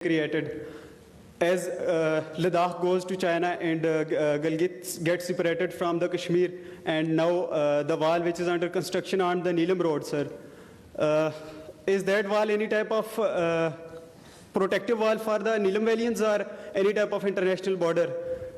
created as Ladakh goes to China and Gilgit gets separated from the Kashmir, and now the wall which is under construction on the Neelam Road, sir. Is that wall any type of protective wall for the Neelam Valians or any type of international border?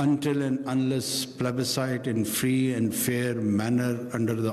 until and unless plebiscite in free and fair manner under the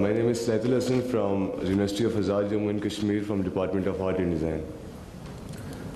My name is Saidul Hassan from University of Azad Jammu and Kashmir from Department of Art and Design.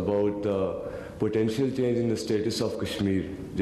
about potential change in the status of Kashmir,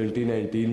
2019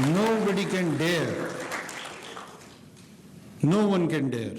Nobody can dare, no one can dare.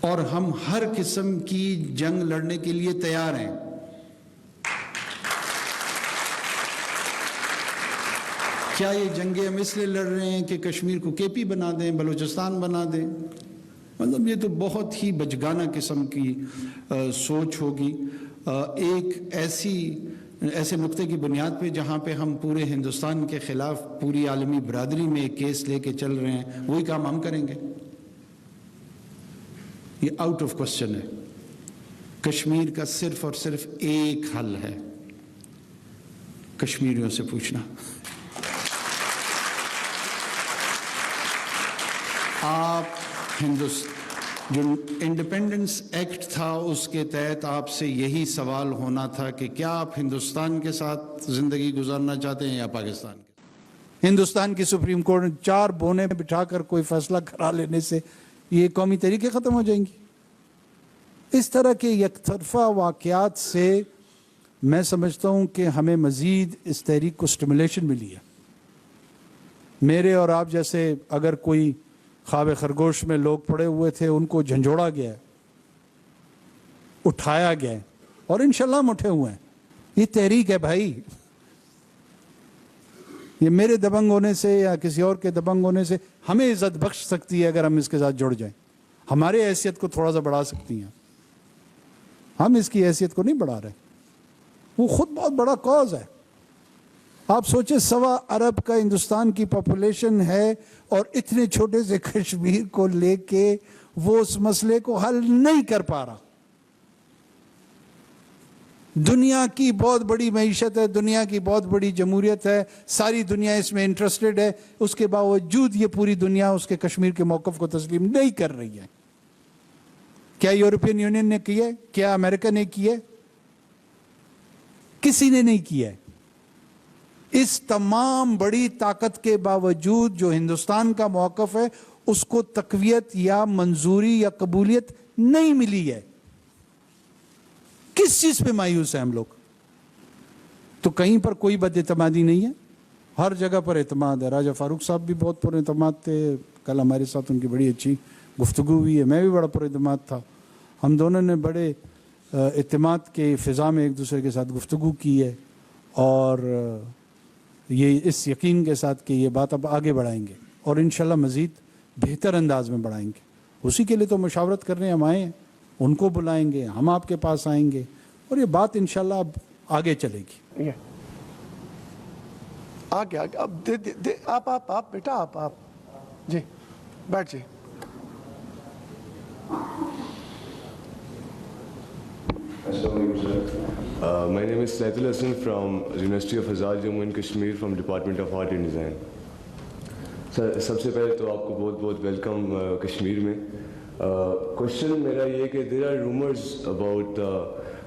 اور ہم ہر قسم کی جنگ لڑنے کے لیے تیار ہیں. کیا یہ جنگیں ہم اس لیے لڑ رہے ہیں کہ کشمیر کو کے پی بنا دیں, بلوچستان بنا دیں؟ مطلب یہ تو بہت ہی بچگانہ قسم کی سوچ ہوگی. ایک ایسے نقطے کی بنیاد پہ جہاں پہ ہم پورے ہندوستان کے خلاف پوری عالمی برادری میں ایک کیس لے کے چل رہے ہیں, وہی کام ہم کریں گے؟ یہ آؤٹ آف کوسچن ہے. کشمیر کا صرف اور صرف ایک حل ہے, کشمیریوں سے پوچھنا. آپ جو انڈیپینڈنس ایکٹ تھا اس کے تحت آپ سے یہی سوال ہونا تھا کہ کیا آپ ہندوستان کے ساتھ زندگی گزارنا چاہتے ہیں یا پاکستان کے؟ ہندوستان کی سپریم کورٹ نے 4 بونے بٹھا کر کوئی فیصلہ کرا لینے سے یہ قومی تحریکیں ختم ہو جائیں گی. اس طرح کے یک طرفہ واقعات سے میں سمجھتا ہوں کہ ہمیں مزید اس تحریک کو سٹیمولیشن ملی ہے. میرے اور آپ جیسے اگر کوئی خواب خرگوش میں لوگ پڑے ہوئے تھے, ان کو جھنجھوڑا گیا, اٹھایا گیا, اور انشاءاللہ ہم اٹھے ہوئے ہیں. یہ تحریک ہے بھائی. یہ میرے دبنگ ہونے سے یا کسی اور کے دبنگ ہونے سے ہمیں عزت بخش سکتی ہے اگر ہم اس کے ساتھ جڑ جائیں. ہماری حیثیت کو تھوڑا سا بڑھا سکتی ہیں. ہم اس کی حیثیت کو نہیں بڑھا رہے. وہ خود بہت بڑا کاز ہے. آپ سوچیں 1.25 ارب کا ہندوستان کی پاپولیشن ہے اور اتنے چھوٹے سے کشمیر کو لے کے وہ اس مسئلے کو حل نہیں کر پا رہا. دنیا کی بہت بڑی معیشت ہے, دنیا کی بہت بڑی جمہوریت ہے, ساری دنیا اس میں انٹرسٹڈ ہے, اس کے باوجود یہ پوری دنیا اس کے کشمیر کے موقف کو تسلیم نہیں کر رہی ہے. کیا یورپین یونین نے کیا ہے؟ کیا امریکہ نے کیا ہے؟ کسی نے نہیں کیا ہے. اس تمام بڑی طاقت کے باوجود جو ہندوستان کا موقف ہے اس کو تقویت یا منظوری یا قبولیت نہیں ملی ہے. کس چیز پہ مایوس ہیں ہم لوگ؟ تو کہیں پر کوئی بد اعتمادی نہیں ہے, ہر جگہ پر اعتماد ہے. راجہ فاروق صاحب بھی بہت پر اعتماد تھے, کل ہمارے ساتھ ان کی بڑی اچھی گفتگو ہوئی ہے. میں بھی بڑا پر اعتماد تھا. ہم دونوں نے بڑے اعتماد کے فضا میں ایک دوسرے کے ساتھ گفتگو کی ہے, اور یہ اس یقین کے ساتھ کہ یہ بات اب آگے بڑھائیں گے اور انشاءاللہ مزید بہتر انداز میں بڑھائیں گے. اسی کے لیے تو مشاورت کرنے ہم آئے ہیں. ان کو بلائیں گے, ہم آپ کے پاس آئیں گے, اور یہ بات انشاءاللہ اب آگے چلے گی. آگے اب آپ بیٹا آپ جی بیٹھ جی. My name is Saiful Hassan from University of Azad Jammu and Kashmir from Department of Art and Design. سر سب سے پہلے تو آپ کو بہت بہت ویلکم کشمیر میں. کوشچن میرا یہ کہ there are rumours about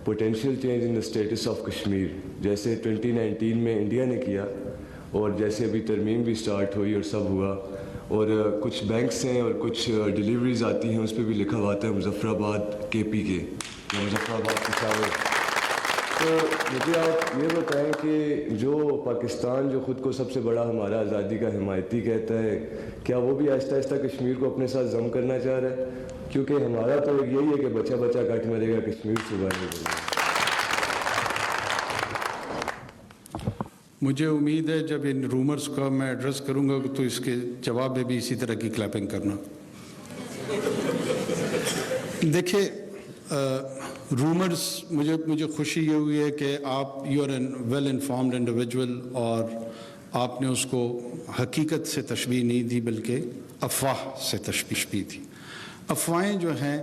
potential change in the status of Kashmir, جیسے 2019 میں انڈیا نے کیا, اور جیسے ابھی ترمیم بھی اسٹارٹ ہوئی اور سب ہوا, اور کچھ بینکس ہیں اور کچھ ڈیلیوریز آتی ہیں اس پہ بھی لکھا ہوا ہے مظفر آباد کے پی کے, مظفر آباد پشاور. تو مجھے آپ یہ بتائیں کہ جو پاکستان جو خود کو سب سے بڑا ہمارا آزادی کا حمایتی کہتا ہے, کیا وہ بھی آہستہ آہستہ کشمیر کو اپنے ساتھ ضم کرنا چاہ رہا ہے؟ کیونکہ ہمارا تو یہی ہے کہ بچہ بچہ کٹ مرے گا, کشمیر صبح نہیں کرے گا. مجھے امید ہے جب ان رومرز کا میں ایڈریس کروں گا تو اس کے جواب میں بھی اسی طرح کی کلیپنگ کرنا. دیکھیں رومرز, مجھے خوشی یہ ہوئی ہے کہ آپ you are an well informed individual, اور آپ نے اس کو حقیقت سے تشبیہ نہیں دی بلکہ افواہ سے تشبیہ دی. افواہیں جو ہیں